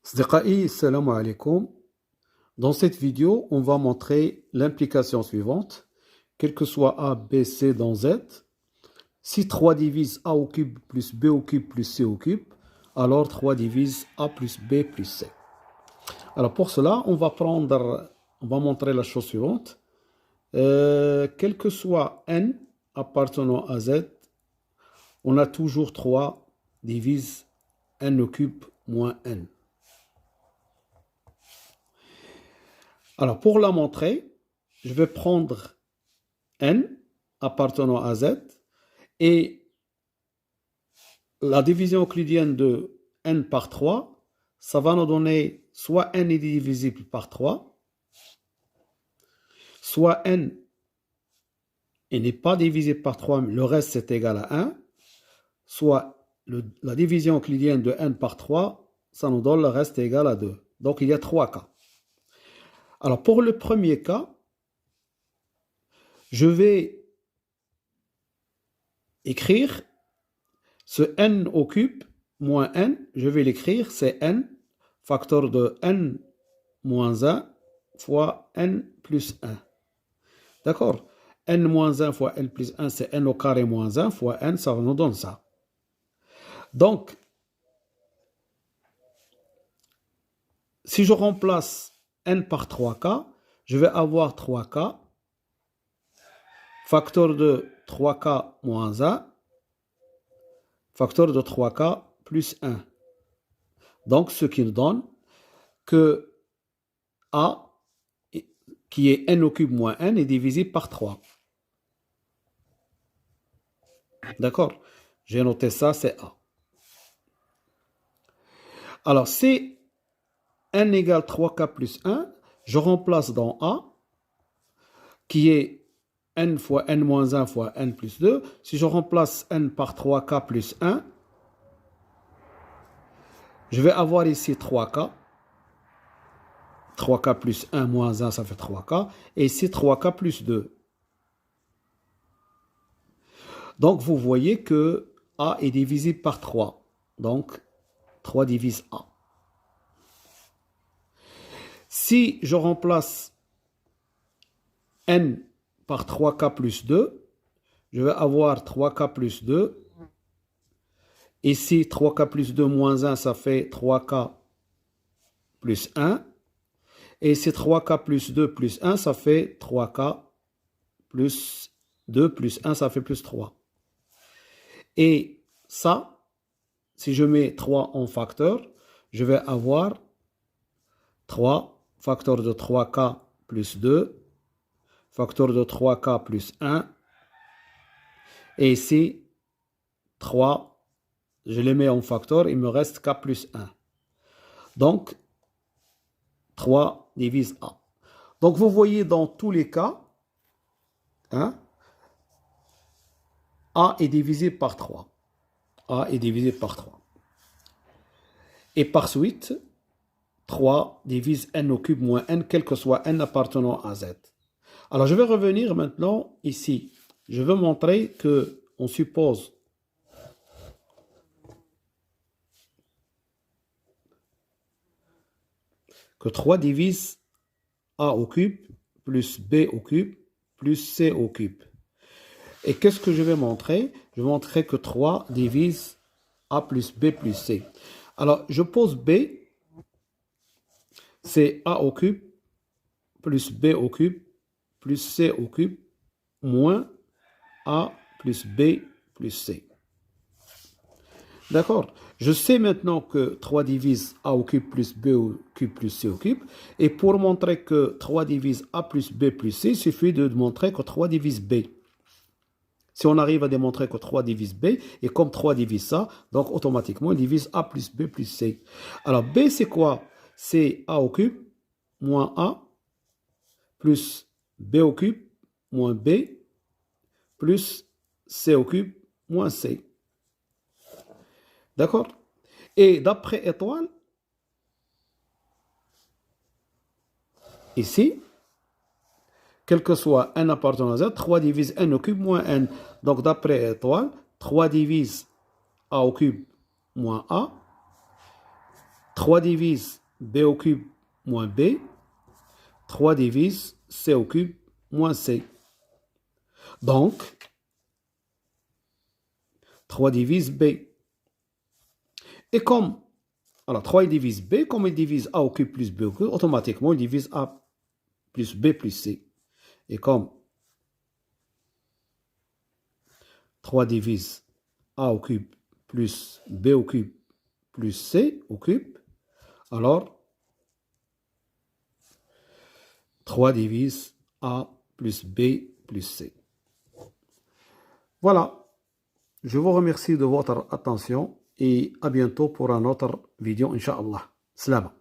Sdiqai, salam alaikum. Dans cette vidéo, on va montrer l'implication suivante. Quel que soit A, B, C dans Z, si 3 divise A au cube plus B au cube plus C au cube, alors 3 divise A plus B plus C. Alors pour cela, on va montrer la chose suivante. Quel que soit N appartenant à Z, on a toujours 3 divise N au cube moins N. Alors, pour la montrer, je vais prendre N appartenant à Z et la division euclidienne de N par 3, ça va nous donner soit N est divisible par 3, soit N n'est pas divisible par 3, mais le reste c'est égal à 1, soit la division euclidienne de N par 3, ça nous donne le reste égal à 2. Donc, il y a 3 cas. Alors, pour le premier cas, je vais écrire ce n au cube moins n, je vais l'écrire, c'est n, facteur de n moins 1 fois n plus 1. D'accord? N moins 1 fois n plus 1, c'est n au carré moins 1 fois n, ça nous donne ça. Donc, si je remplace n par 3k, je vais avoir 3k, facteur de 3k moins 1, facteur de 3k plus 1. Donc, ce qui nous donne que A, qui est n au cube moins n, est divisible par 3. D'accord? J'ai noté ça, c'est A. Alors, si n égale 3k plus 1, je remplace dans A, qui est n fois n moins 1 fois n plus 2. Si je remplace n par 3k plus 1, je vais avoir ici 3k. 3k plus 1 moins 1, ça fait 3k. Et ici 3k plus 2. Donc, vous voyez que A est divisible par 3. Donc, 3 divise A. Si je remplace n par 3k plus 2, je vais avoir 3k plus 2. Ici, 3k plus 2 moins 1, ça fait 3k plus 1. Et ici, 3k plus 2 plus 1, ça fait 3k plus 2 plus 1, ça fait plus 3. Et ça, si je mets 3 en facteur, je vais avoir 3 facteur de 3k plus 2, facteur de 3k plus 1. Et ici, 3, je les mets en facteur, il me reste k plus 1. Donc, 3 divise A. Donc, vous voyez dans tous les cas, hein, A est divisible par 3. A est divisible par 3. Et par suite, 3 divise n au cube moins n, quel que soit n appartenant à z. Alors, je vais revenir maintenant ici. Je veux montrer que on suppose que 3 divise a au cube plus b au cube plus c au cube. Et qu'est-ce que je vais montrer? Je vais montrer que 3 divise a plus b plus c. Alors, je pose b, c'est a au cube plus b au cube plus c au cube moins a plus b plus c. D'accord? Je sais maintenant que 3 divise a au cube plus b au cube plus c au cube. Et pour montrer que 3 divise a plus b plus c, il suffit de montrer que 3 divise b. Si on arrive à démontrer que 3 divise b, et comme 3 divise ça, donc automatiquement, il divise a plus b plus c. Alors, b, c'est quoi? C'est a au cube moins a plus b au cube moins b plus c au cube moins c. D'accord? Et d'après étoile, ici, quel que soit n appartenant à z, 3 divise n au cube moins n. Donc d'après étoile, 3 divise a au cube moins a 3 divise b au cube moins b. 3 divise c au cube moins c. Donc, 3 divise b. Et comme, alors 3 il divise b, comme il divise a au cube plus b au cube, automatiquement il divise a plus b plus c. Et comme 3 divise a au cube plus b au cube plus c au cube, alors 3 divise a plus b plus c. Voilà. Je vous remercie de votre attention et à bientôt pour un autre vidéo, Inch'Allah. Slama.